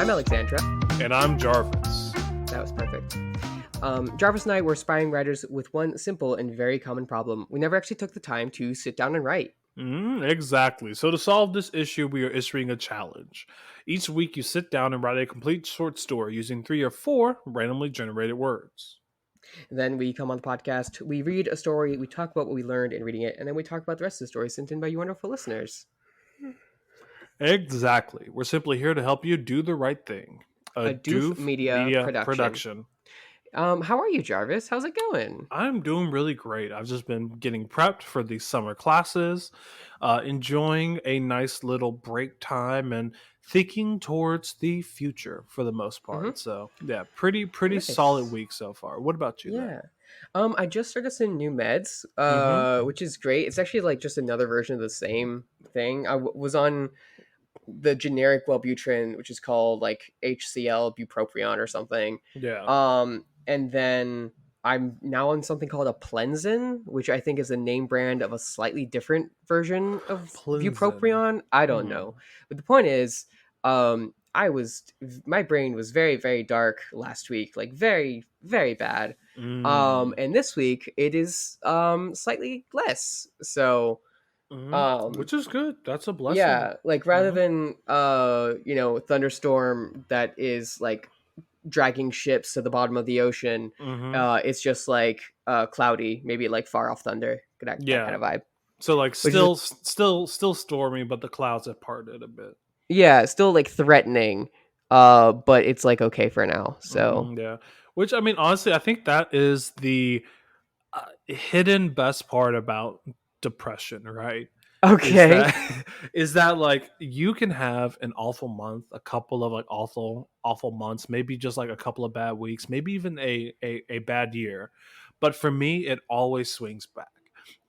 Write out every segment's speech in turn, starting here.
I'm Alexandra. And I'm Jarvis. That was perfect. Jarvis and I were aspiring writers with one simple and very common problem. We never actually took the time to sit down and write. Exactly. So to solve this issue, we are issuing a challenge. Each week, you sit down and write a complete short story using 3 or 4 randomly generated words. Then we come on the podcast, we read a story, we talk about what we learned in reading it, and then we talk about the rest of the story sent in by you wonderful listeners. Exactly. We're simply here to help you do the right thing. A Doof Media production. How are you, Jarvis? How's it going? I'm doing really great. I've just been getting prepped for these summer classes, enjoying a nice little break time, and thinking towards the future for the most part. Mhm. So yeah, pretty Nice. solid week so far. What about you? Yeah. I just started some new meds, which is great. It's actually like just another version of the same thing. I was on the generic Wellbutrin, which is called like HCl bupropion or something. Yeah. And then I'm now on something called a Plenzin, which I think is a name brand of a slightly different version of Plenzin. bupropion. I don't know. But the point is, my brain was very, very dark last week, like very, very bad. And this week it is slightly less. So which is good. That's a blessing. yeah, like rather than thunderstorm that is like dragging ships to the bottom of the ocean, it's just like cloudy, maybe like far off thunder, that kind of vibe. So like still stormy, but the clouds have parted a bit. Yeah, still like threatening, but it's like okay for now. So yeah, which I mean, honestly, I think that is the hidden best part about depression, right? Okay. Is that like you can have an awful month, a couple of like awful months, maybe just like a couple of bad weeks, maybe even a bad year, but for me it always swings back.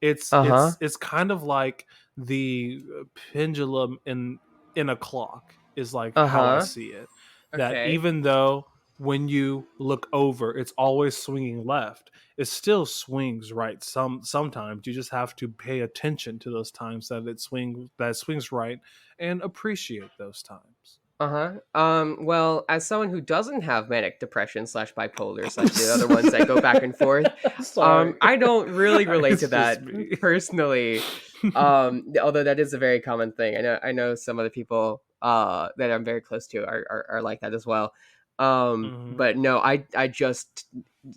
It's kind of like the pendulum in a clock is like how I see it. That even though when you look over it's always swinging left, it still swings right. Sometimes you just have to pay attention to those times that it swings right and appreciate those times. Well, as someone who doesn't have manic depression / bipolar / the other ones that go back and forth, I don't really relate to that personally. Although that is a very common thing. I know some other people that I'm very close to are like that as well. But no, I just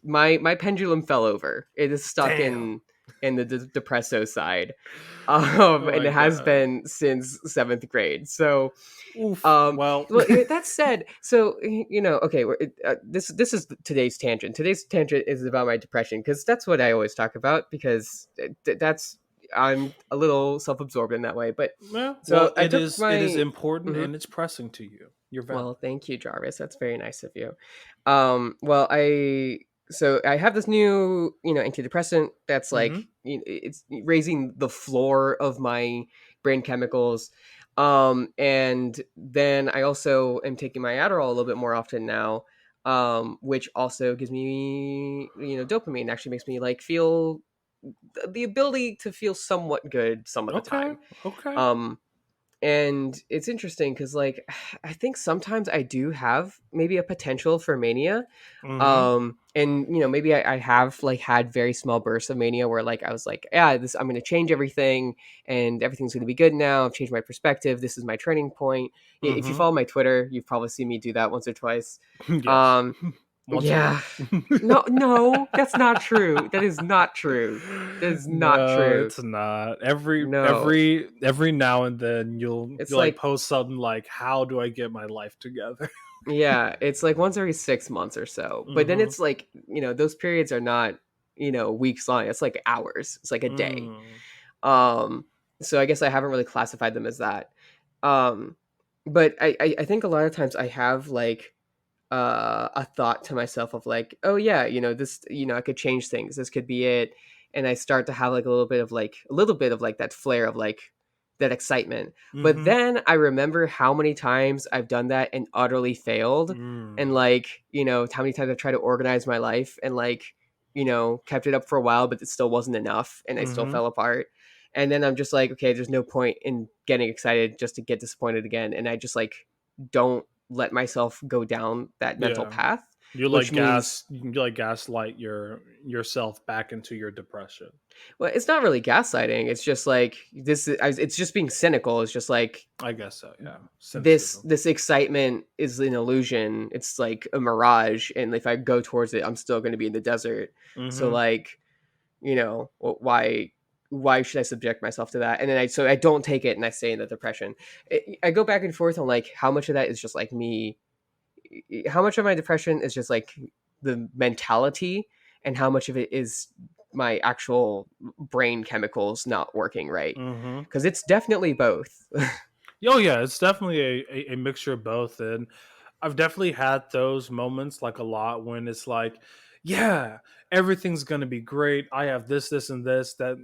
my pendulum fell over. It is stuck in the depresso side. And it has been since 7th grade. So well, that said, so okay, this is today's tangent. Today's tangent is about my depression because that's what I always talk about because I'm a little self-absorbed in that way. But it is important and it's pressing to you. You're valid. Well, thank you, Jarvis. That's very nice of you. I have this new, antidepressant that's like it's raising the floor of my brain chemicals. And then I also am taking my Adderall a little bit more often now, which also gives me, dopamine. Actually makes me like feel the ability to feel somewhat good some of the time. Okay. And it's interesting because like I think sometimes I do have maybe a potential for mania. And maybe I have like had very small bursts of mania where like I was like, yeah, I'm going to change everything and everything's going to be good now. I've changed my perspective. This is my turning point. If you follow my Twitter, you've probably seen me do that once or twice. Yes. Yeah. No, that's not true. That is not true. That is not true. It's not. Every now and then you'll like post something like, how do I get my life together? Yeah, it's like once every 6 months or so. But then it's like, those periods are not, weeks long. It's like hours. It's like a day. So I guess I haven't really classified them as that. But I think a lot of times I have like a thought to myself of like, oh yeah, this, I could change things. This could be it. And I start to have like a little bit of like that flare of like that excitement. But then I remember how many times I've done that and utterly failed. And like, how many times I've tried to organize my life and like, kept it up for a while, but it still wasn't enough. And I still fell apart. And then I'm just like, okay, there's no point in getting excited just to get disappointed again. And I just like don't let myself go down that mental Yeah. path, You which like means, gaslight yourself back into your depression. well, it's not really gaslighting. It's just like it's just being cynical. It's just like I guess so, yeah. this Cynicism. this excitement is an illusion. It's like a mirage, and if I go towards it, I'm still going to be in the desert. So Mhm. like, why should I subject myself to that? And then I don't take it, and I stay in the depression. I go back and forth on like how much of that is just like me, how much of my depression is just like the mentality, and how much of it is my actual brain chemicals not working right, Mhm. because it's definitely both. Oh yeah, it's definitely a mixture of both, and I've definitely had those moments like a lot when it's like, yeah, everything's gonna be great. I have this, and this that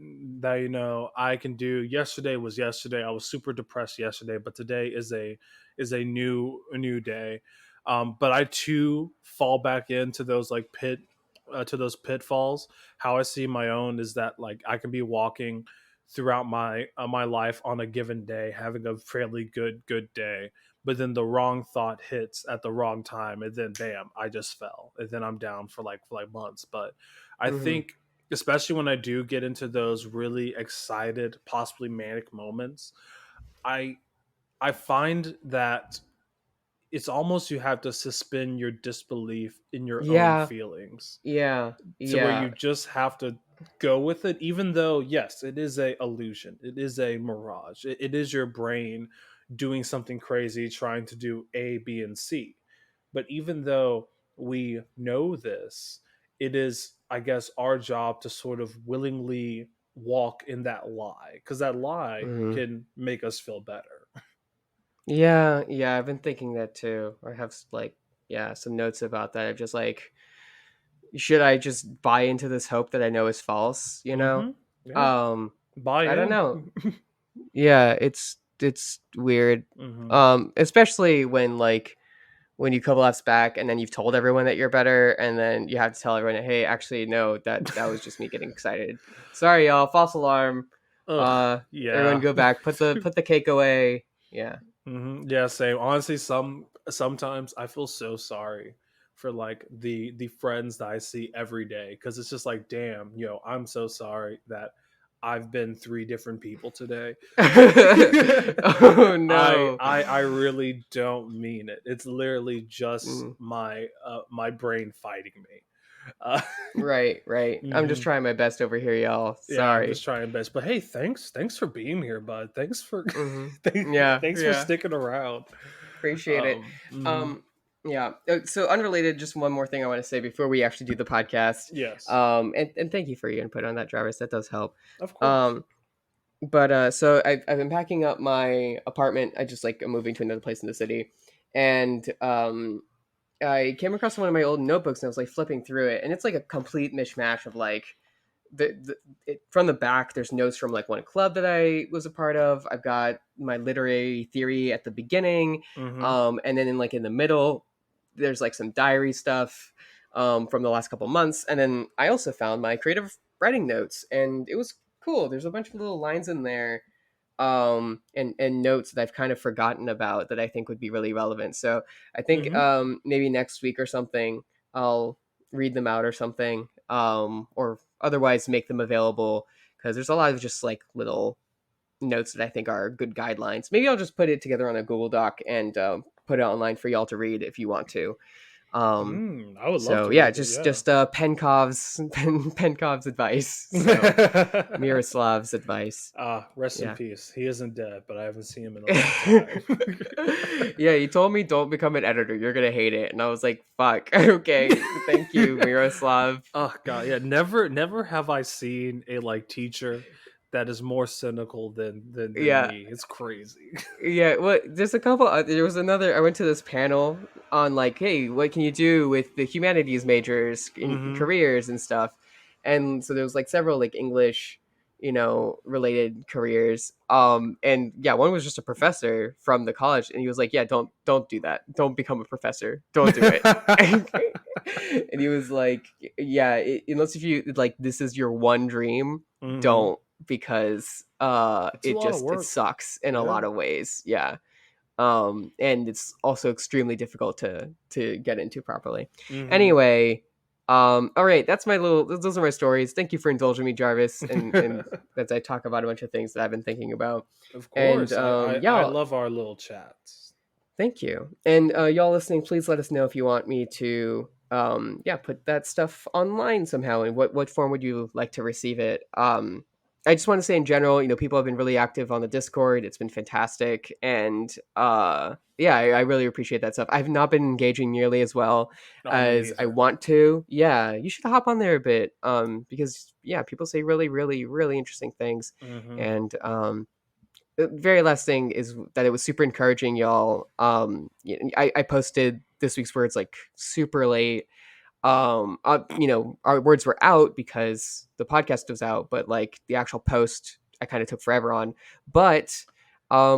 I can do. Yesterday was yesterday. I was super depressed yesterday, but today is a new day. But I too fall back into those like to those pitfalls. How I see my own is that like I can be walking throughout my life on a given day, having a fairly good day, but then the wrong thought hits at the wrong time, and then bam, I just fell, and then I'm down for like months. But I Hmm. think, especially when I do get into those really excited, possibly manic moments, I I find that it's almost you have to suspend your disbelief in your own Yeah, feelings yeah, to where yeah. you just have to go with it, even though yes, it is a illusion, it is a mirage, it is your brain doing something crazy trying to do A, B, and C. But even though we know this, it is, I guess, our job to sort of willingly walk in that lie, because that lie Hmm. can make us feel better. Yeah, yeah, I've been thinking that too. I have like, yeah, some notes about that. I'm just like, should I just buy into this hope that I know is false, Yeah, um buy I don't in. know. Yeah, it's weird. Hmm. Especially when like when you collapse back and then you've told everyone that you're better, and then you have to tell everyone, hey, actually no, that was just me getting excited. Sorry y'all, false alarm. Ugh, Everyone yeah. go back, put the cake away. Yeah. Yeah, same. Honestly, sometimes I feel so sorry for like the friends that I see every day, because it's just like, damn, I'm so sorry that I've been three different people today. Oh no. I really don't mean it. It's literally just Mm, my brain fighting me. Uh, right, right. I'm just mhm. trying my best over here, y'all. Yeah, I'm Sorry. just trying best. But hey, thanks for being here, bud. Thanks for Yeah, thanks for yeah. sticking around. Appreciate it. Mhm. Um, yeah. So unrelated, just one more thing I want to say before we actually do the podcast. Yes, And thank you for your input on that, Jarvis. That does help. of course. Um, but so I've been packing up my apartment. I just like I'm moving to another place in the city, and I came across one of my old notebooks and I was like flipping through it, and it's like a complete mishmash of like from the back. There's notes from like one club that I was a part of. I've got my literary theory at the beginning, Mhm. and then in the middle, there's like some diary stuff from the last couple months, and then I also found my creative writing notes, and it was cool. There's a bunch of little lines in there and notes that I've kind of forgotten about that I think would be really relevant. So I think Mhm. maybe next week or something I'll read them out or something, or otherwise make them available, because there's a lot of just like little notes that I think are good guidelines. Maybe I'll just put it together on a Google Doc and put it online for y'all to read if you want to. Um, I would love so to yeah, read it. just Penkov's advice. So Yeah. Miroslav's advice. Rest in Yeah. peace. He isn't dead, but I haven't seen him in a long time. Yeah, he told me don't become an editor. You're gonna hate it, and I was like, "Fuck, okay, thank you, Miroslav." Oh god, yeah. Never have I seen a like teacher that is more cynical than Yeah, me. It's crazy. yeah. Well, there's a couple. There was another. I went to this panel on like, hey, what can you do with the humanities majors in Hmm. careers and stuff, and so there was like several like English, related careers. And yeah, one was just a professor from the college, and he was like, yeah, don't do that. Don't become a professor. Don't do it. And he was like, yeah, unless if you like this is your one dream, Hmm. don't, because It's a it lot of just it work. sucks in a Yeah. lot of ways. Yeah. And it's also extremely difficult to get into properly. Mm-hmm. Anyway, all right, that's my little. Those are my stories. Thank you for indulging me, Jarvis, and as I talk about a bunch of things that I've been thinking about. Of And course, I yeah, love our little chats. thank you. And y'all listening, please let us know if you want me to yeah, put that stuff online somehow, and what form would you like to receive it. I just want to say in general, people have been really active on the Discord. It's been fantastic, and yeah, I really appreciate that stuff. I've not been engaging nearly as well Oh, me as I neither. want to. Yeah, you should hop on there a bit, because yeah, people say really, really, really interesting things. Mm-hmm. And the very last thing is that it was super encouraging, y'all. I posted this week's words like super late. Our words were out because the podcast was out, but like the actual post I kind of took forever on. But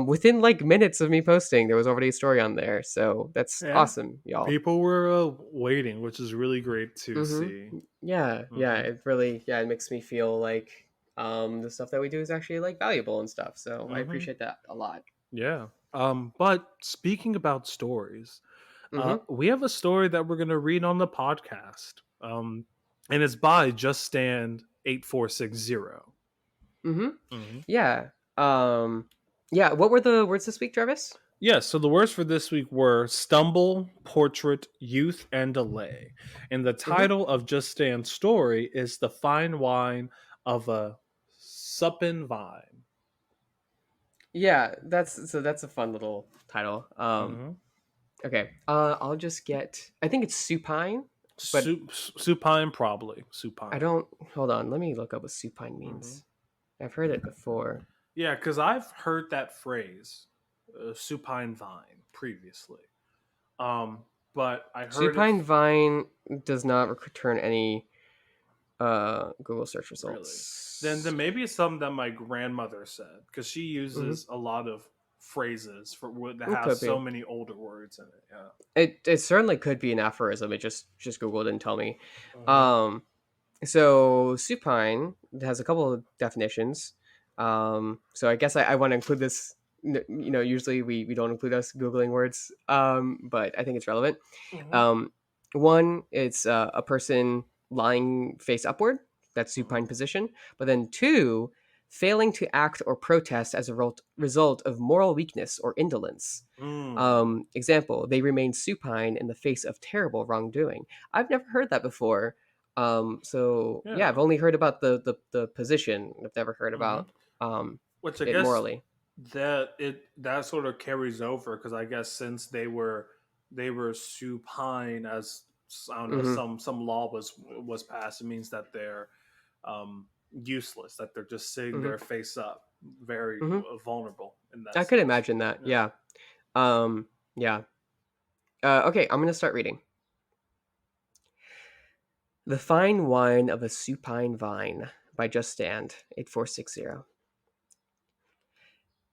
within like minutes of me posting, there was already a story on there. So that's Yeah, awesome, y'all. people were waiting, which is really great to Mm-hmm. see. Yeah, yeah. Mm-hmm. It really, yeah, it makes me feel like the stuff that we do is actually like valuable and stuff. So I Mm-hmm. appreciate that a lot. Yeah. But speaking about stories, Mm-hmm. we have a story that we're gonna read on the podcast. And it's by Just Stand 8460. Mm-hmm. Mm-hmm. Yeah. Um, yeah. What were the words this week, Jarvis? Yeah, so the words for this week were stumble, portrait, youth, and delay. And the Mm-hmm. title of Just Stan's story is The Fine Wine of a Suppin Vine. Yeah, that's a fun little title. Mm-hmm. Okay. I'll just get. I think it's supine, but Supine, probably. I Supine. don't. Hold on. Let me look up what supine Mm-hmm. means. I've heard it before. Yeah, because I've heard that phrase, supine vine, previously. Um, but I heard it Supine vine does not return any Google search really. Then results. maybe it's something that my grandmother said because she Mm-hmm. uses a lot of phrases for that It has could be. so many older words in it. Yeah. It certainly could be an aphorism. It just Google didn't tell me. Mm-hmm. Um, So supine has a couple of definitions. So I guess I want to include this. Usually we don't include us googling words, but I think it's relevant. Mm-hmm. Um, one, it's a person lying face upward. That's supine Mm-hmm. position. But then two, failing to act or protest as a result of moral weakness or indolence. Mm. Example: they remain supine in the face of terrible wrongdoing. I've never heard that before. So yeah, I've Yeah. only heard about the position. I've never heard Mm-hmm. about um Which I it guess morally. that sort of carries over because I guess since they were supine as I don't know Hmm. some law was passed, it means that they're um, useless, that they're just sitting Hmm. there face up, very Hmm. vulnerable in that I could sense. imagine that. Yeah. Yeah. Yeah. Okay, I'm gonna start reading. The Fine Wine of a Supine Vine by Just Stand 8460.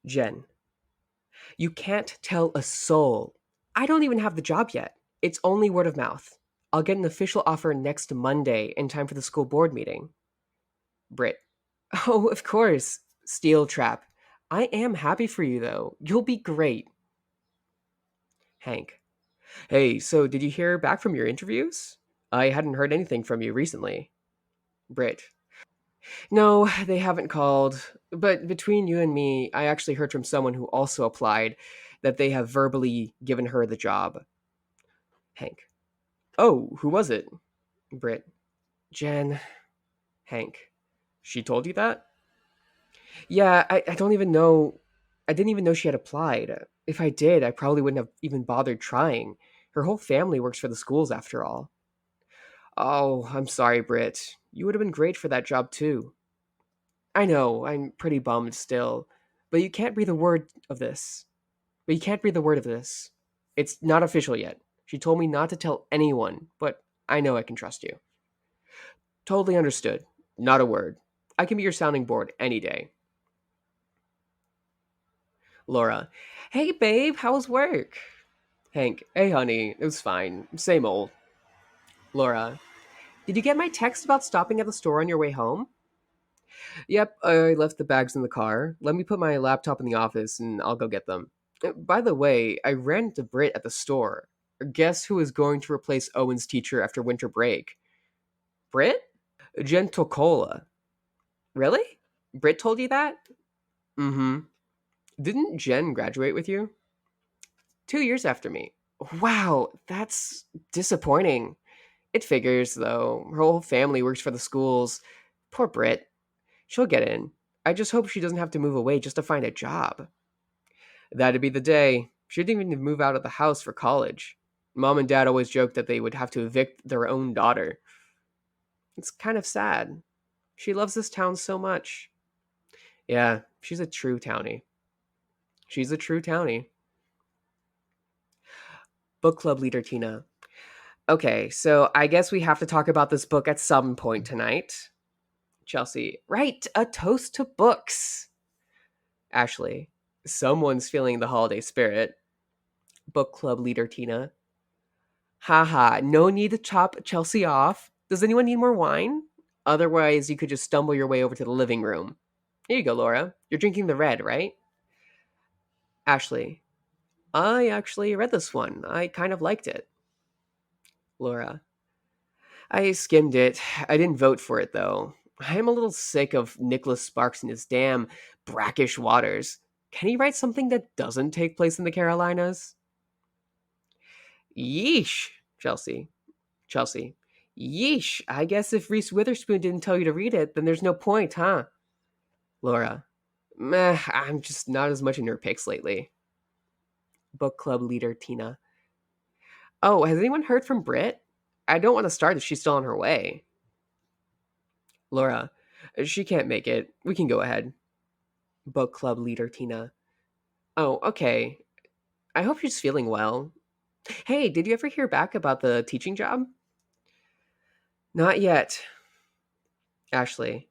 Jen, you can't tell a soul. I don't even have the job yet. It's only word of mouth. I'll get an official offer next Monday in time for the school board meeting. Brit, oh, of course. Steel Trap. I am happy for you, though. You'll be great. Hank. Hey, so did you hear back from your interviews? I hadn't heard anything from you recently. Brit. No, they haven't called. But between you and me, I actually heard from someone who also applied that they have verbally given her the job. Hank. Oh, who was it? Brit. Jen. Hank. She told you that? Yeah, I don't even know. I didn't even know she had applied. If I did, I probably wouldn't have even bothered trying. Her whole family works for the schools after all. Oh, I'm sorry, Britt. You would have been great for that job too. I know, I'm pretty bummed still. But you can't breathe a word of this. But you can't breathe a word of this. It's not official yet. She told me not to tell anyone, but I know I can trust you. Totally understood. Not a word. I can be your sounding board any day. Laura. Hey, babe, how was work? Hank. Hey, honey, it was fine. Same old. Laura. Did you get my text about stopping at the store on your way home? Yep, I left the bags in the car. Let me put my laptop in the office and I'll go get them. By the way, I ran into Brit at the store. Guess who is going to replace Owen's teacher after winter break? Brit? Jen Tokola. Really? Brit told you that? Mm-hmm. Didn't Jen graduate with you? 2 years after me. Wow, that's disappointing. It figures, though. Her whole family works for the schools. Poor Brit. She'll get in. I just hope she doesn't have to move away just to find a job. That'd be the day. She didn't even move out of the house for college. Mom and Dad always joked that they would have to evict their own daughter. It's kind of sad. She loves this town so much. Yeah, she's a true townie. She's a true townie. Book club leader Tina. Okay, so I guess we have to talk about this book at some point tonight. Chelsea. Right, a toast to books. Ashley. Someone's feeling the holiday spirit. Book club leader Tina. Haha, no need to chop Chelsea off. Does anyone need more wine? Otherwise, you could just stumble your way over to the living room. Here you go, Laura. You're drinking the red, right? Ashley. I actually read this one. I kind of liked it. Laura. I skimmed it. I didn't vote for it, though. I'm a little sick of Nicholas Sparks and his damn brackish waters. Can he write something that doesn't take place in the Carolinas? Yeesh, Chelsea. Chelsea. Yeesh, I guess if Reese Witherspoon didn't tell you to read it, then there's no point, huh? Laura. Meh, I'm just not as much in her picks lately. Book club leader Tina. Oh, has anyone heard from Britt? I don't want to start if she's still on her way. Laura. She can't make it. We can go ahead. Book club leader Tina. Oh, okay. I hope she's feeling well. Hey, did you ever hear back about the teaching job? Not yet. Ashley.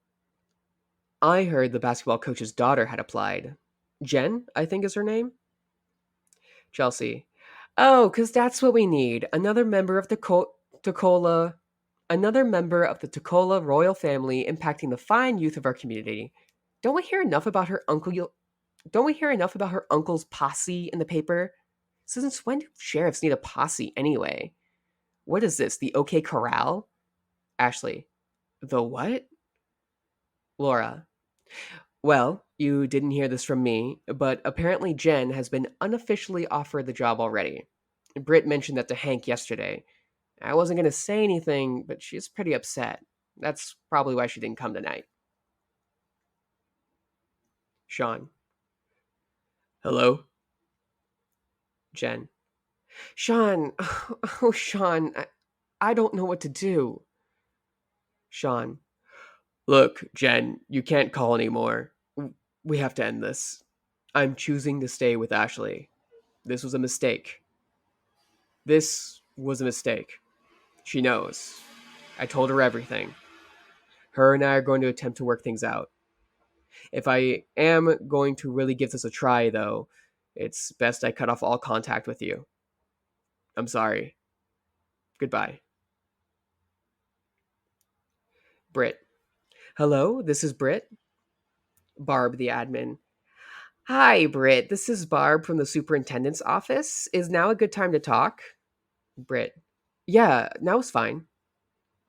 I heard the basketball coach's daughter had applied. Jen, I think is her name. Chelsea. Oh, because that's what we need. Another member of the Tocola, another member of the Tocola royal family impacting the fine youth of our community. Don't we hear enough about her uncle? Don't we hear enough about her uncle's posse in the paper? Since when do sheriffs need a posse anyway? What is this? The OK Corral? Ashley. The what? Laura. Well, you didn't hear this from me, but apparently Jen has been unofficially offered the job already. Britt mentioned that to Hank yesterday. I wasn't going to say anything, but she's pretty upset. That's probably why she didn't come tonight. Sean. Hello? Jen. Sean. Oh, Sean. I don't know what to do. Sean. Look, Jen, you can't call anymore. We have to end this. I'm choosing to stay with Ashley. This was a mistake. This was a mistake. She knows. I told her everything. Her and I are going to attempt to work things out. If I am going to really give this a try, though, it's best I cut off all contact with you. I'm sorry. Goodbye. Britt. Hello, this is Britt. Barb, the admin. Hi, Britt. This is Barb from the superintendent's office. Is now a good time to talk? Britt. Yeah, now it's fine.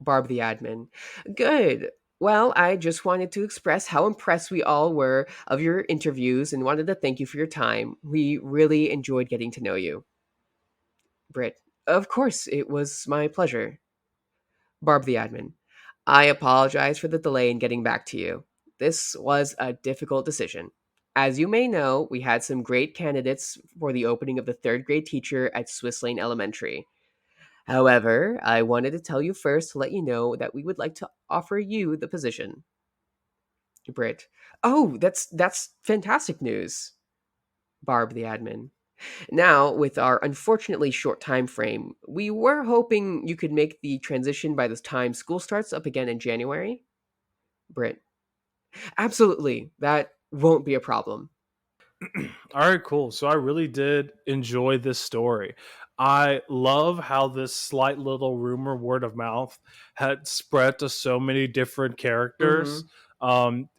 Barb, the admin. Good. Well, I just wanted to express how impressed we all were of your interviews and wanted to thank you for your time. We really enjoyed getting to know you. Britt. Of course, it was my pleasure. Barb, the admin. I apologize for the delay in getting back to you. This was a difficult decision. As you may know, we had some great candidates for the opening of the third grade teacher at Swiss Lane Elementary. However, I wanted to tell you first to let you know that we would like to offer you the position. Britt. Oh, that's fantastic news. Barb, the admin. Now, with our unfortunately short time frame, we were hoping you could make the transition by the time school starts up again in January. Britt. Absolutely. That won't be a problem. All right, cool. So I really did enjoy this story. I love how this slight little rumor, word of mouth, had spread to so many different characters. Mm-hmm.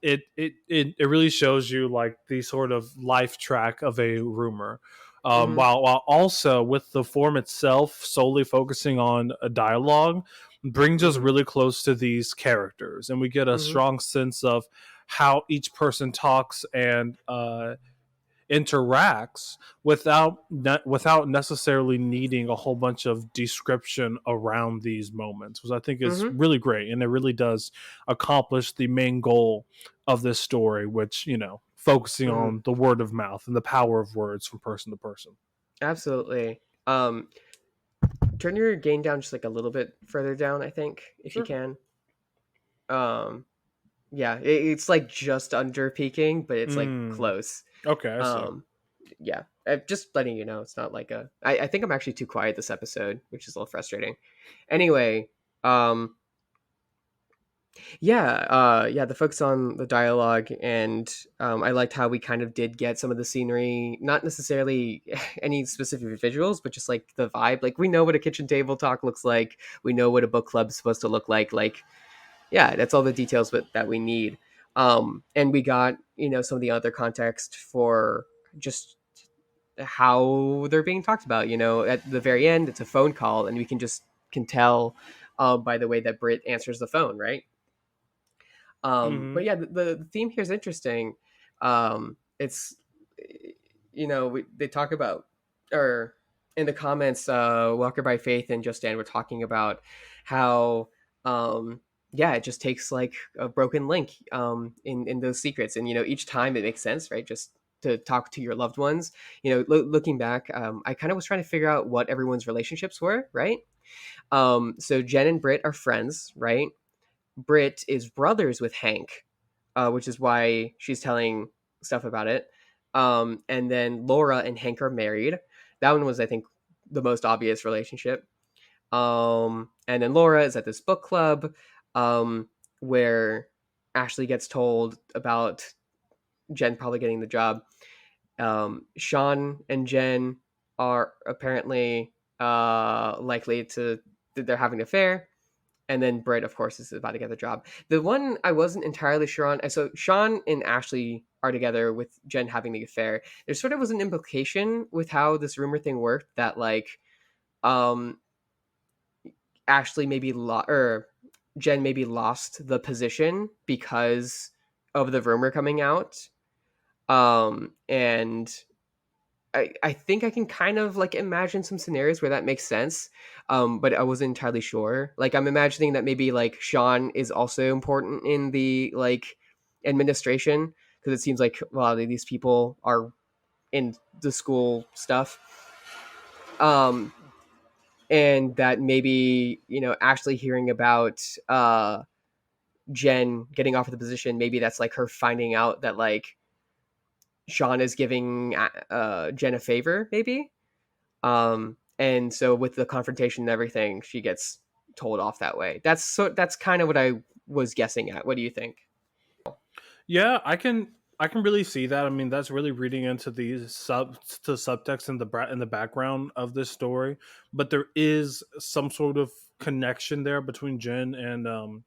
It really shows you like the sort of life track of a rumor. Mm-hmm. While also with the form itself solely focusing on a dialogue, brings us Mm-hmm. really close to these characters, and we get a Mm-hmm. strong sense of how each person talks and interacts without necessarily needing a whole bunch of description around these moments, which I think is Mm-hmm. really great, and it really does accomplish the main goal of this story, which focusing Mm-hmm. on the word of mouth and the power of words from person to person. Absolutely. Turn your gain down just like a little bit further down, I think, if you Sure. can. Um, yeah, it's like just under peaking, but it's like Mm, close. okay, I see. Um, yeah, just letting you know, it's not like a. I think I'm actually too quiet this episode, which is a little frustrating. Anyway, um, yeah, yeah, the focus on the dialogue, and I liked how we kind of did get some of the scenery, not necessarily any specific visuals, but just like the vibe. Like we know what a kitchen table talk looks like. We know what a book club's supposed to look like. Like, yeah, that's all the details that we need. And we got some of the other context for just how they're being talked about. At the very end, it's a phone call, and we can tell by the way that Britt answers the phone, right? But Mm-hmm. yeah, the theme here is interesting. It's they talk about, or in the comments, Walker by Faith and Just Dan were talking about how yeah, it just takes like a broken link in those secrets, and each time it makes sense, right? Just to talk to your loved ones. Looking back, I kind of was trying to figure out what everyone's relationships were, right? So Jen and Britt are friends, right? Britt is brothers with Hank, which is why she's telling stuff about it. And then Laura and Hank are married. That one was, I think, the most obvious relationship. And then Laura is at this book club where Ashley gets told about Jen probably getting the job. Sean and Jen are apparently likely to, they're having an affair, and then Britt, of course, is about to get the job. The one I wasn't entirely sure on. So Sean and Ashley are together with Jen having the affair. There sort of was an implication with how this rumor thing worked that like um Ashley maybe or Jen maybe lost the position because of the rumor coming out. And I think I can kind of like imagine some scenarios where that makes sense, but I wasn't entirely sure. Like I'm imagining that maybe like Sean is also important in the like administration, because it seems like a lot of these people are in the school stuff, um, and that maybe Ashley hearing about Jen getting offered the position, maybe that's like her finding out that like Sean is giving Jen a favor, maybe. And so with the confrontation and everything, she gets told off that way. That's kind of what I was guessing at. What do you think? Yeah, I can really see that. I mean, that's really reading into the subtext in the background of this story, but there is some sort of connection there between Jen and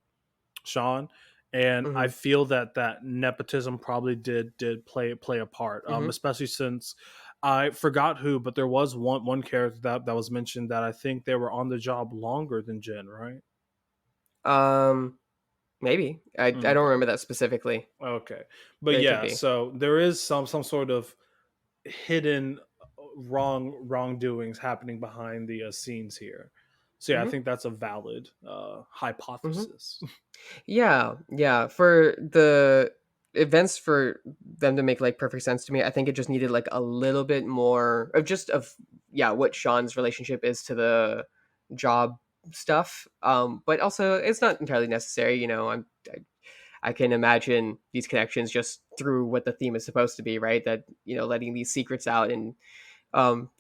Sean, and I Mm-hmm. feel that that nepotism probably did play a part, Mm-hmm. especially since I forgot who, but there was one character that was mentioned that I think they were on the job longer than Jen, right? Um, maybe I don't Okay. remember that specifically, Okay, but but it could yeah, be. so there is some sort of hidden wrongdoings happening behind the scenes here. So yeah, I Mm-hmm. think that's a valid Mm-hmm. hypothesis. Yeah, yeah. For the events for them to make like perfect sense to me, I think it just needed like a little bit more of just of yeah what Sean's relationship is to the job stuff. But also it's not entirely necessary. I can imagine these connections just through what the theme is supposed to be, right? That letting these secrets out and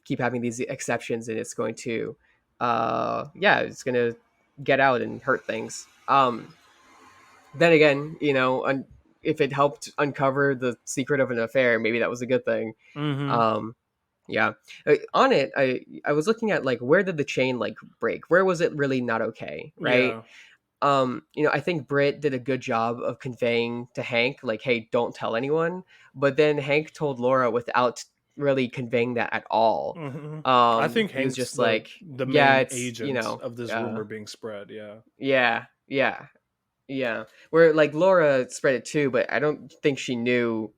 keep having these exceptions, and it's going to yeah, it's going to get out and hurt things. Then again, if it helped uncover the secret of an affair, maybe that was a good thing. Mm-hmm. Um, yeah. On it, I was looking at like where did the chain like break? Where was it really not okay, right? Yeah. I think Britt did a good job of conveying to Hank, like, hey, don't tell anyone. But then Hank told Laura without really conveying that at all. Hmm. I think He was Hank's just like, the yeah, main it's, agent of this rumor being spread. Yeah. yeah, yeah, yeah. Where like Laura spread it too, but I don't think she knew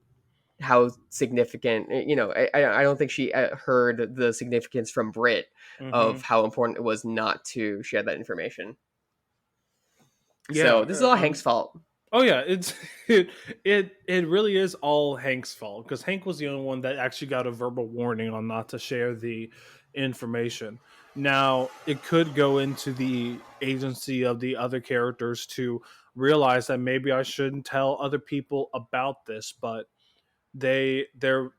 how significant. I don't think she heard the significance from Brit of Hmm. how important it was not to share that information. Yeah. So this is all Hank's fault. Oh yeah, it's it really is all Hank's fault because Hank was the only one that actually got a verbal warning on not to share the information. Now it could go into the agency of the other characters to realize that maybe I shouldn't tell other people about this, but they're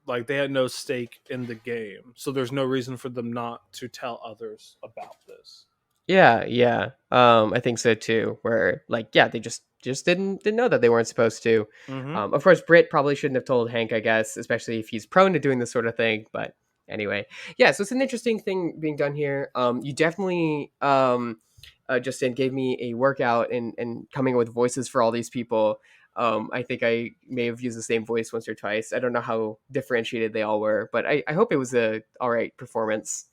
like they had no stake in the game, so there's no reason for them not to tell others about this. Yeah, yeah. I think so too. Where like, yeah, they just didn't know that they weren't supposed to. Mm-hmm. Of course, Britt probably shouldn't have told Hank, I guess, especially if he's prone to doing this sort of thing. But anyway, yeah. So it's an interesting thing being done here. You definitely, Justin gave me a workout and coming up with voices for all these people. I think I may have used the same voice once or twice. I don't know how differentiated they all were, but I hope it was a all right performance.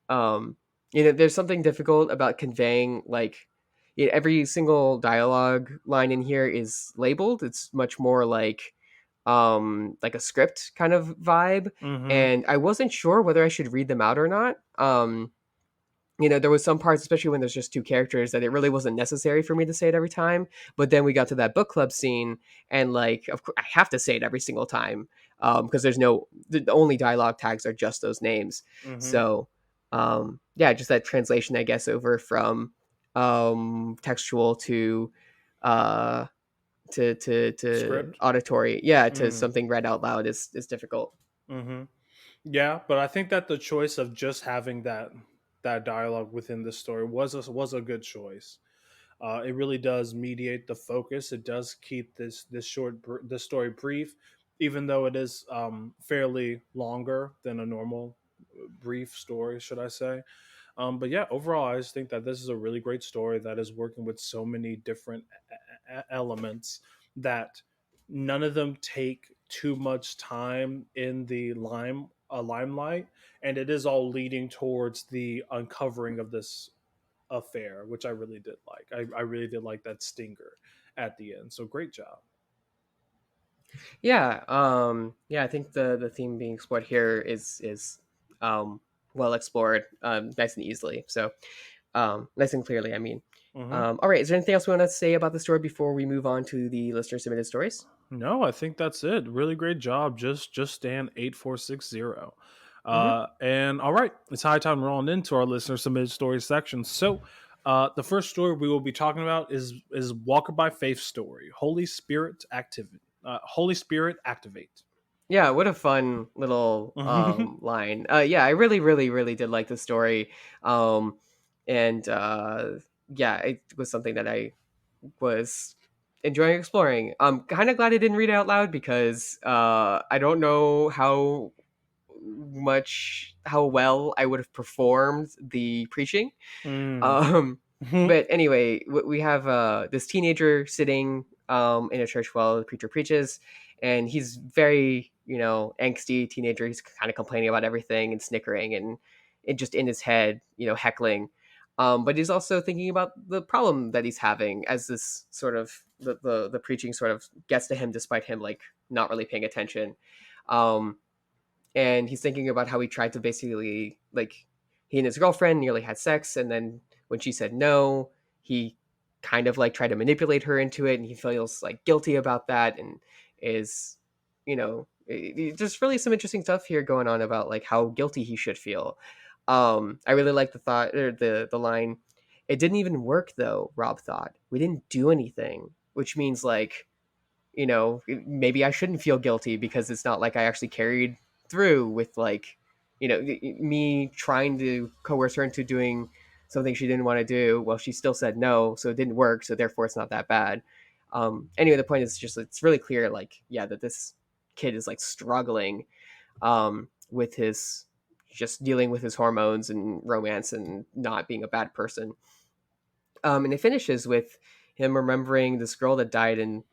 um there's something difficult about conveying like every single dialogue line in here is labeled. It's much more like a script kind of vibe, Mm-hmm. and I wasn't sure whether I should read them out or not. There was some parts, especially when there's just two characters, that it really wasn't necessary for me to say it every time. But then we got to that book club scene, and like, of course, I have to say it every single time because the only dialogue tags are just those names. Mm-hmm. So, yeah, just that translation, I guess, over from textual uh, to Script. auditory, yeah, to Mm. something read out loud is difficult. Mm-hmm. Yeah, but I think that the choice of just having that dialogue within the story was a good choice. It really does mediate the focus. It does keep this story brief, even though it is fairly longer than a normal brief story, should I say? But yeah, overall, I just think that this is a really great story that is working with so many different elements that none of them take too much time in the limelight, and it is all leading towards the uncovering of this affair, which I really did like. I really did like that stinger at the end. So great job. Yeah, yeah, I think the theme being explored here is um well explored, nice and easily. So, nice and clearly, I mean. Hmm. All right, is there anything else we want to say about the story before we move on to the listener submitted stories? No, I think that's it. Really great job. Just stand 8460. Mm-hmm. And all right, it's high time rolling into our listener submitted stories section. So the first story we will be talking about is Walker by Faith story. Holy Spirit activate. Yeah, what a fun little line. Yeah, I really, really, really did like the story. Um, and yeah, it was something that I was enjoying exploring. I'm kind of glad I didn't read it out loud because I don't know how well I would have performed the preaching. Mm. Um, but anyway, we have this teenager sitting in a church while the preacher preaches, and he's very, angsty teenager. He's kind of complaining about everything and snickering and it just in his head, heckling. But he's also thinking about the problem that he's having as this sort of the preaching sort of gets to him despite him like not really paying attention. Um, and he's thinking about how he tried to basically like he and his girlfriend nearly had sex, and then when she said no, he kind of like tried to manipulate her into it, and he feels like guilty about that, and is there's really some interesting stuff here going on about like how guilty he should feel. I really like the thought or the line, it didn't even work though. Rob thought we didn't do anything, which means like, maybe I shouldn't feel guilty because it's not like I actually carried through with like, me trying to coerce her into doing something she didn't want to do. Well, she still said no, so it didn't work. So therefore, it's not that bad. Anyway, the point is just it's really clear, like, yeah, that this kid is like struggling with his just dealing with his hormones and romance and not being a bad person. And it finishes with him remembering this girl that died in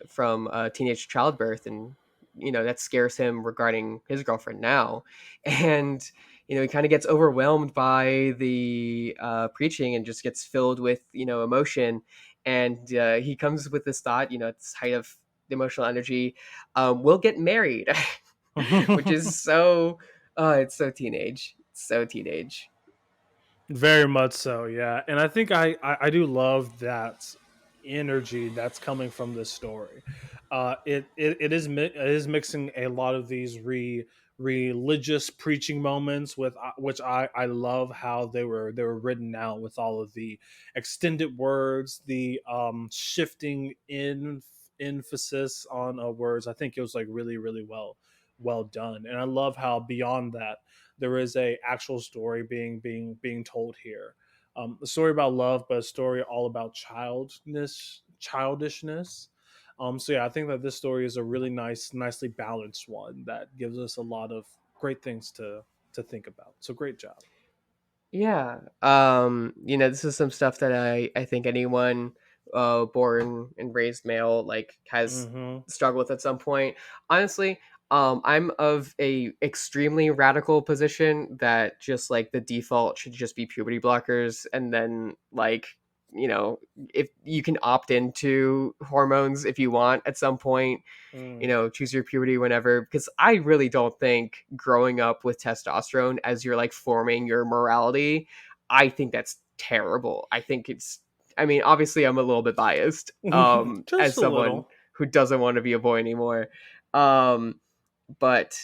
from teenage childbirth, and that scares him regarding his girlfriend now, and he kind of gets overwhelmed by the preaching and just gets filled with emotion, and he comes with this thought, at this height of the emotional energy, we'll get married, which is so it's so teenage, so teenage. Very much so, yeah. And I think I do love that energy that's coming from this story. It is mixing a lot of these religious preaching moments with which I love how they were written out with all of the extended words, the shifting in emphasis on words. I think it was like really well done, and I love how beyond that there is a actual story being told here. A story about love, but a story all about childishness. So yeah, I think that this story is a really nicely balanced one that gives us a lot of great things to think about. So great job. Yeah. This is some stuff that I think anyone born and raised male like has Mm-hmm. struggled with at some point. Honestly, I'm of a extremely radical position that just like the default should just be puberty blockers, and then like, you know, if you can opt into hormones if you want at some point, Mm. choose your puberty whenever, because I really don't think growing up with testosterone as you're like forming your morality, I think that's terrible. I think it's, I mean, obviously I'm a little bit biased Just as a someone little. who doesn't want to be a boy anymore. Um but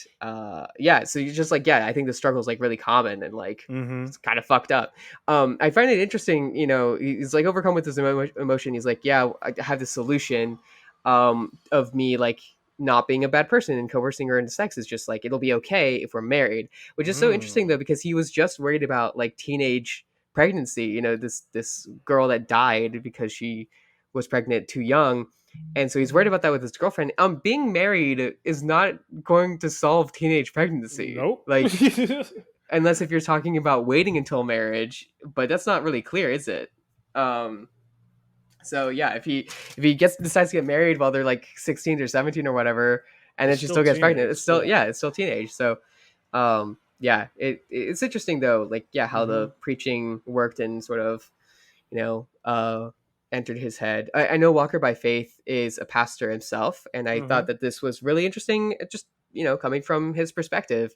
yeah, so you just like, yeah, I think the struggle is like really common and like Mm-hmm. it's kind of fucked up. I find it interesting, he's like overcome with this emotion. He's like, yeah, I have this solution of me like not being a bad person and coercing her into sex is just like, it'll be okay if we're married, which is so interesting Mm. though, because he was just worried about like teenage pregnancy, this girl that died because she was pregnant too young, and so he's worried about that with his girlfriend. Being married is not going to solve teenage pregnancy, Nope. like, unless if you're talking about waiting until marriage, but that's not really clear, is it? um so yeah, if he decides to get married while they're like 16 or 17 or whatever, and then It's she still still gets pregnant, it's teenage. still, Yeah. yeah, it's still teenage. So yeah, it's interesting though, like, yeah, how Mm-hmm. the preaching worked and sort of, you know uh entered his head. I know Walker by Faith is a pastor himself, and I Mm-hmm. thought that this was really interesting, just coming from his perspective.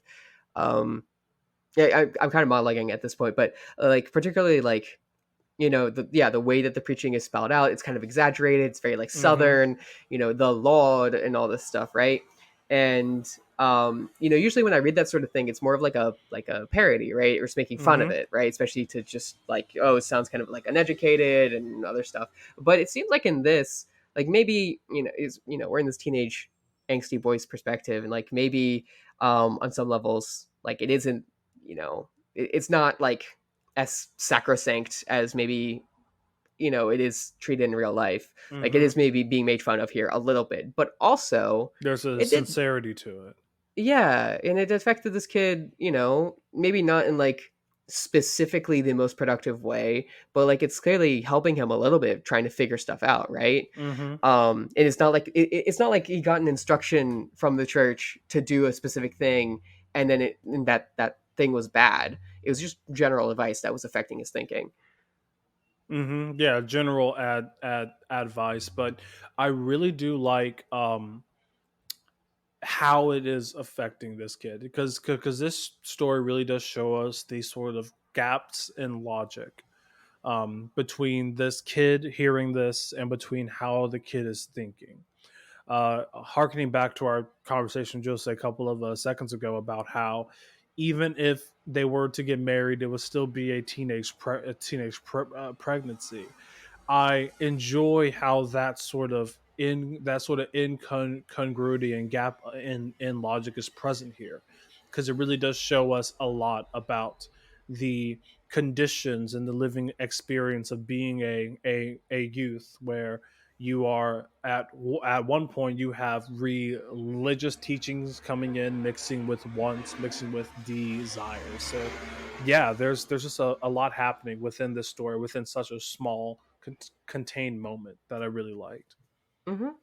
Um yeah, I'm kind of monologuing at this point, but like particularly like, the way that the preaching is spelled out, it's kind of exaggerated, it's very like Mm-hmm. southern, the Lord and all this stuff, right? And usually when I read that sort of thing, it's more of like a parody, right, or just making fun of Mm-hmm. it, right, especially to just like, oh, it sounds kind of like uneducated and other stuff. But it seems like in this, like, maybe is we're in this teenage angsty boy's perspective, and like maybe on some levels, like, it isn't, it's not like as sacrosanct as maybe it is treated in real life. Like, it Mm-hmm. is maybe being made fun of here a little bit, but also There's a it did, sincerity to it. yeah, and it affected this kid, maybe not in like specifically the most productive way, but like it's clearly helping him a little bit trying to figure stuff out, right? Mm-hmm. And it's not like it's not like he got an instruction from the church to do a specific thing, and then that thing was bad. It was just general advice that was affecting his thinking. Mm-hmm. Yeah, general advice, but I really do like how it is affecting this kid because this story really does show us these sort of gaps in logic between this kid hearing this and between how the kid is thinking. Harkening back to our conversation just a couple of seconds ago about how even if they were to get married, it would still be a teenage pregnancy. I enjoy how that sort of incongruity and gap in logic is present here, because it really does show us a lot about the conditions and the living experience of being a youth where You are at one point you have religious teachings coming in, mixing with wants, mixing with desires. So yeah, there's just a lot happening within this story within such a small contained moment that I really liked.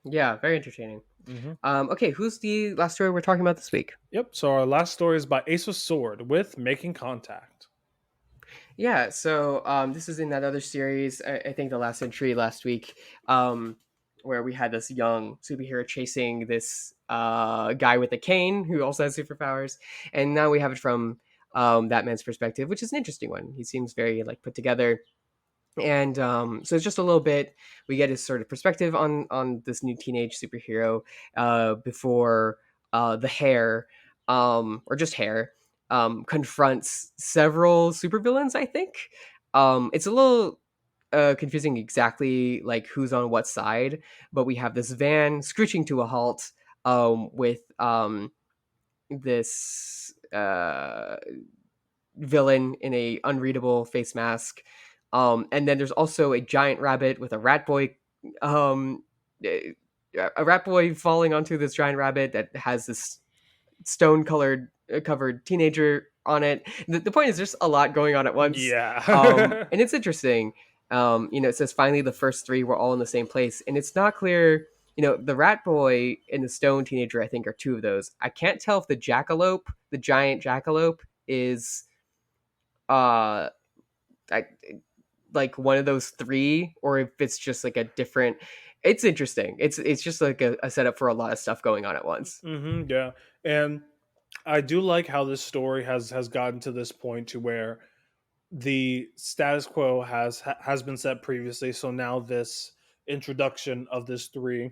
Yeah, very entertaining. Hmm. Okay, who's the last story we're talking about this week? Yep. So our last story is by Aceofsword with Making Contact. Yeah, so this is in that other series. I think the last entry last week, where we had this young superhero chasing this guy with a cane who also has superpowers, and now we have it from that man's perspective, which is an interesting one. He seems very like put together, and so it's just a little bit. We get his sort of perspective on this new teenage superhero before the hair, or just hair, confronts several supervillains. I think it's a little confusing exactly like who's on what side, but we have this van screeching to a halt with this villain in a unreadable face mask. And then there's also a giant rabbit with a rat boy, um, a rat boy falling onto this giant rabbit that has this stone colored covered teenager on it. The point is there's a lot going on at once, Yeah. and it's interesting. It says finally the first three were all in the same place, and it's not clear. The rat boy and the stone teenager, I think, are two of those. I can't tell if the jackalope, the giant jackalope, is uh I, like one of those three, or if it's just like a different. It's interesting. It's just like a setup for a lot of stuff going on at once. Yeah, and I do like how this story has gotten to this point to where the status quo has been set previously. So now this introduction of this three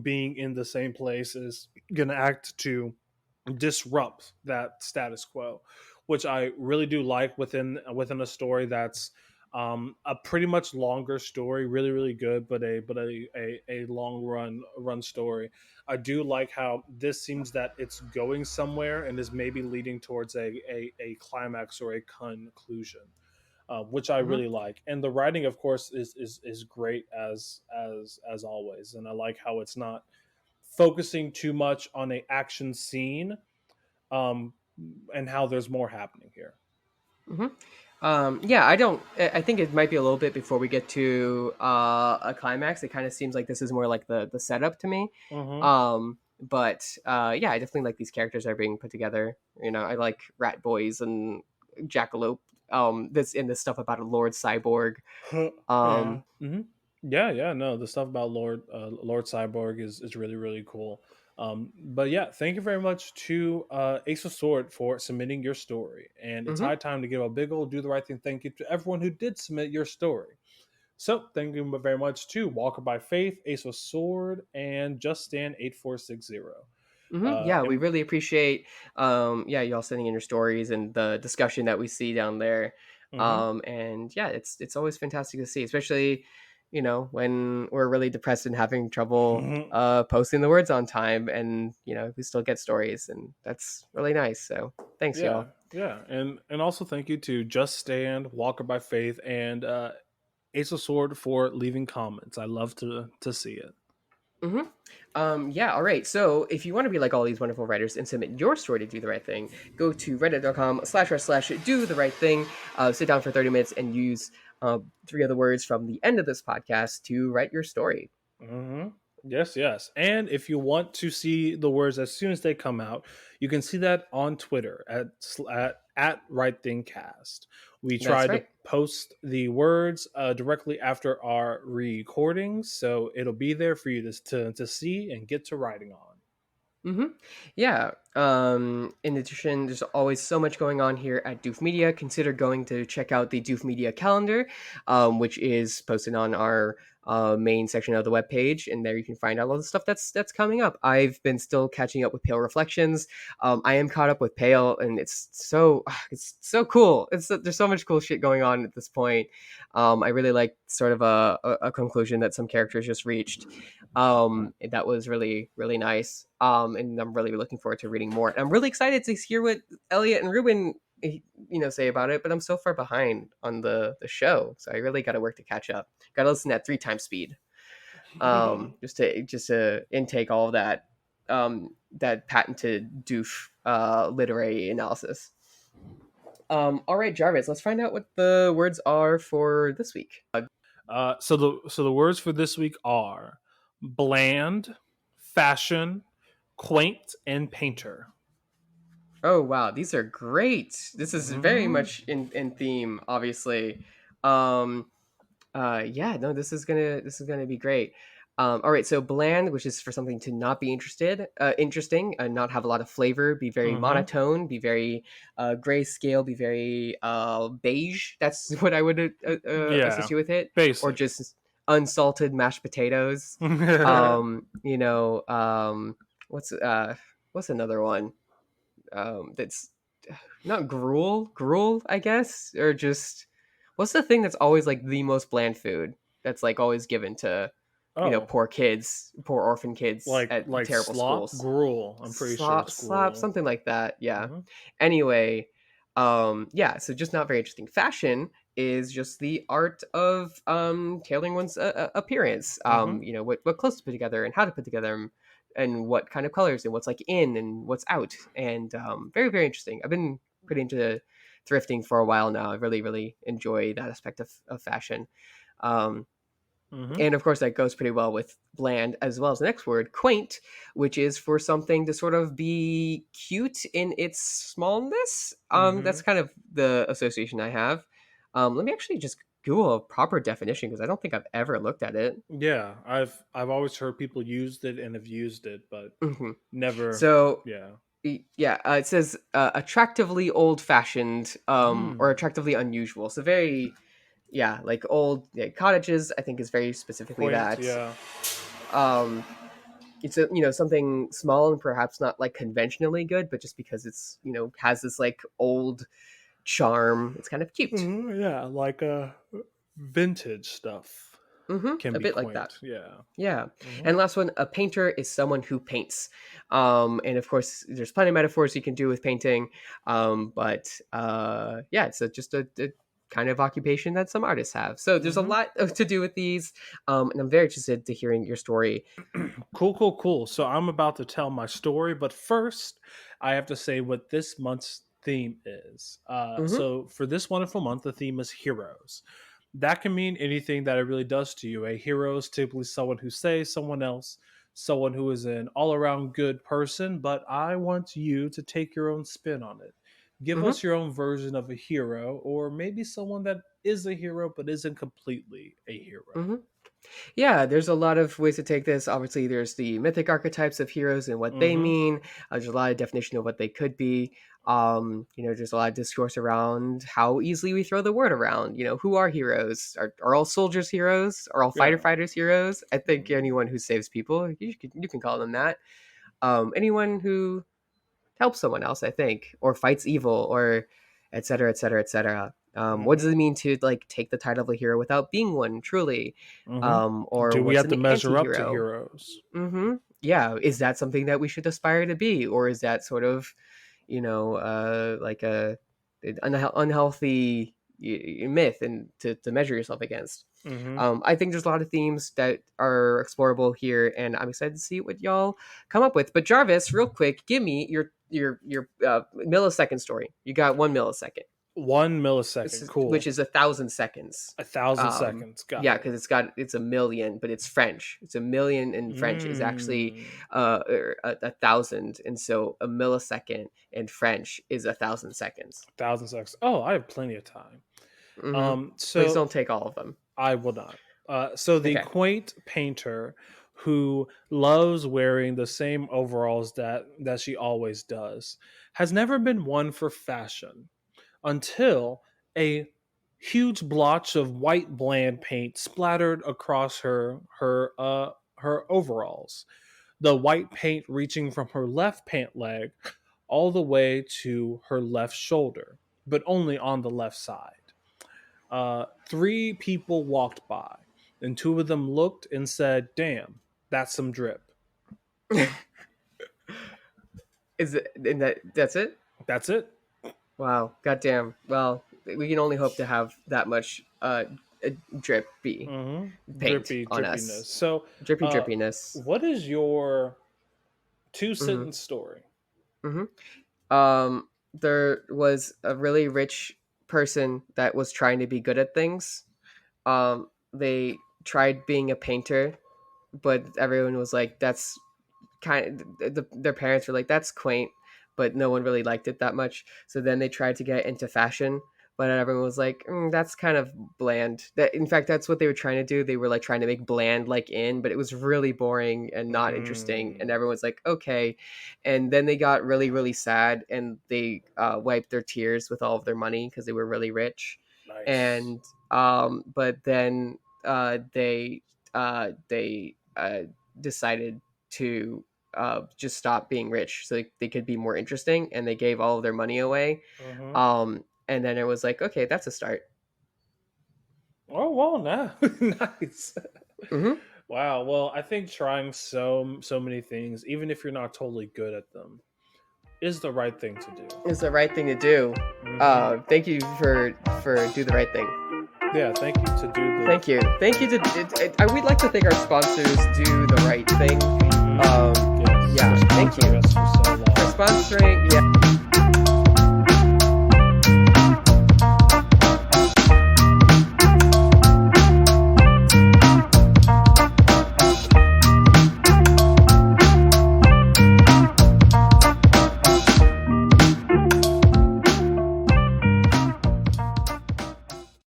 being in the same place is going to act to disrupt that status quo, which I really do like within a story that's a pretty much longer story, really really good, but a long run story. I do like how this seems that it's going somewhere and is maybe leading towards a climax or a conclusion, which I Hmm. really like. And the writing, of course, is great as always. And I like how it's not focusing too much on a action scene, um, and how there's more happening here. Hmm. Yeah, I think it might be a little bit before we get to a climax. It kind of seems like this is more like the setup to me. Hmm. But yeah, I definitely like these characters that are being put together. I like Rat Boys and Jackalope. This stuff about a Lord Cyborg. Yeah. Um, Yeah. No, the stuff about Lord Cyborg is really really cool. But yeah, thank you very much to Ace of Sword for submitting your story, and it's mhm. high time to give a big old do the right thing thank you to everyone who did submit your story. So thank you very much to Walker by Faith, Ace of Sword, and Just Stand 8460. Yeah, we And really appreciate yeah, y'all sending in your stories and the discussion that we see down there. mhm. And yeah, it's always fantastic to see, especially when we're really depressed and having trouble posting the words on time, and we still get stories, and that's really nice. So thanks, Yeah, y'all. yeah, and also thank you to Just Stand, Walker by Faith, and Ace of Sword for leaving comments. I love to see it. Hmm. Yeah, all right. So if you want to be like all these wonderful writers and submit your story to do the right thing, go to reddit.com/r/do the right thing. Sit down for 30 minutes and use three of the words from the end of this podcast to write your story. Hmm. Yes, yes. And if you want to see the words as soon as they come out, you can see that on Twitter at Right Thing Cast. We try That's to right. post the words directly after our recordings, so it'll be there for you to see and get to writing on. Hmm. Yeah. In addition, there's always so much going on here at Doof Media. Consider going to check out the Doof Media calendar, which is posted on our main section of the webpage, and there you can find out all the stuff that's coming up. I've been still catching up with Pale Reflections. I am caught up with Pale, and it's so cool. There's so much cool shit going on at this point. I really like sort of a conclusion that some characters just reached. That was really really nice. And I'm really looking forward to reading more. And I'm really excited to hear what Elliot and Ruben say about it, but I'm so far behind on the show, so I really got to work to catch up. Got to listen at 3 times speed. just to intake all of that patented doof literary analysis. All right, Jarvis, let's find out what the words are for this week. So the words for this week are bland, fashion, quaint, and painter. Oh wow, these are great. This is very Mm-hmm. much in theme, obviously. Um, yeah, no, this is gonna be great. All right, so bland, which is for something to not be interesting, and not have a lot of flavor, be very Mm-hmm. monotone, be very grayscale, be very beige. That's what I would Yeah, associate with it, or basic. just unsalted mashed potatoes. Mm-hmm. You know, what's what's another one? That's not gruel, I guess, or just what's the thing that's always like the most bland food that's like always given to Oh, poor kids, poor orphan kids at like terrible slop, schools. gruel. I'm pretty sure it's Slop, gruel. something like that. Yeah. Mm-hmm. Anyway, yeah. So just not very interesting. Fashion is just the art of tailoring one's appearance. Mm-hmm. What clothes to put together and how to put together 'em, and what kind of colors and what's like in and what's out, and very very interesting. I've been pretty into thrifting for a while now. I really really enjoy that aspect of fashion. Um, Mm-hmm. and of course, that goes pretty well with bland as well as the next word, quaint, which is for something to sort of be cute in its smallness. Mm-hmm. That's kind of the association I have. Let me actually just Google a proper definition because I don't think I've ever looked at it. Yeah, I've always heard people used it and have used it, but Hmm. never. So, Yeah. yeah, it says attractively old fashioned or Mm. attractively unusual. So, very, yeah, like old, yeah, cottages, I think is very specifically Quaint. that. Yeah. Um, it's something small and perhaps not like conventionally good, but just because it's has this like old charm, it's kind of cute. Yeah, like vintage stuff can A be bit like that. quaint. Yeah. Yeah. Hmm. And last one, a painter is someone who paints. And of course, there's plenty of metaphors you can do with painting. But yeah, it's just a kind of occupation that some artists have. So there's a Hmm. lot to do with these. And I'm very interested to hearing your story. Cool, cool, cool. So I'm about to tell my story, but first I have to say what this month's theme is. Hmm. So for this wonderful month, the theme is heroes. That can mean anything that it really does to you. A hero is typically someone who saves someone else, someone who is an all around good person, but I want you to take your own spin on it. Give Hmm. us your own version of a hero, or maybe someone that is a hero but isn't completely a hero. Hmm. Yeah, there's a lot of ways to take this. Obviously, there's the mythic archetypes of heroes and what they Mm-hmm. mean. There's a lot of definition of what they could be. There's a lot of discourse around how easily we throw the word around. Who are heroes? Are all soldiers heroes? Are all fighter Yeah. fighters heroes? I think anyone who saves people, you can call them that. Anyone who helps someone else, I think, or fights evil, or et cetera, et cetera, et cetera. What does Mm-hmm. it mean to like take the title of a hero without being one truly? Or Do we what's have to an measure up to anti-hero? heroes? Yeah, is that something that we should aspire to be, or is that sort of like an unhealthy myth and to measure yourself against? Hmm. I think there's a lot of themes that are explorable here, and I'm excited to see what y'all come up with. But Jarvis, real quick, give me your millisecond story. You got 1 millisecond. 1 millisecond. Which Cool. is 1,000 seconds. 1,000 seconds. Got Yeah, it. because it's a million, but it's French. It's a million in French is actually Mm, a thousand, and so a millisecond in French is 1,000 seconds. 1,000 seconds. Oh, I have plenty of time. Hmm. Please So don't take all of them. I will not. So the Okay. quaint painter who loves wearing the same overalls that she always does has never been one for fashion until a huge blotch of white bland paint splattered across her overalls. The white paint reaching from her left pant leg all the way to her left shoulder, but only on the left side. Three people walked by, and two of them looked and said, "Damn, that's some drip." Is it and that's it? That's it. Wow, goddamn. Well, we can only hope to have that much drippy paint Drippy on drippiness. us. So, Drippy drippiness. what is your Hmm. 2 sentence story? Hmm. There was a really rich person that was trying to be good at things. They tried being a painter, but everyone was like, "That's their parents were like, that's quaint," but no one really liked it that much. So then they tried to get into fashion, but everyone was like, that's kind of bland. That, in fact, that's what they were trying to do. They were like trying to make bland like in, but it was really boring and not interesting. And Mm, everyone's like, okay. And then they got really, really sad, and they wiped their tears with all of their money because they were really rich. nice. And but then they decided to just stop being rich so they could be more interesting, and they gave all of their money away. Mm-hmm. And then it was like, okay, that's a start. Oh well, now nice. Hmm. Wow. Well, I think trying so many things, even if you're not totally good at them, is the right thing to do. It's the right thing to do. Hmm. Thank you for do the right thing. Yeah. Thank you to do the. Thank you we'd like to thank our sponsors, Do the Right Thing. Yes, Yeah, for thank you sponsoring us for so long. for sponsoring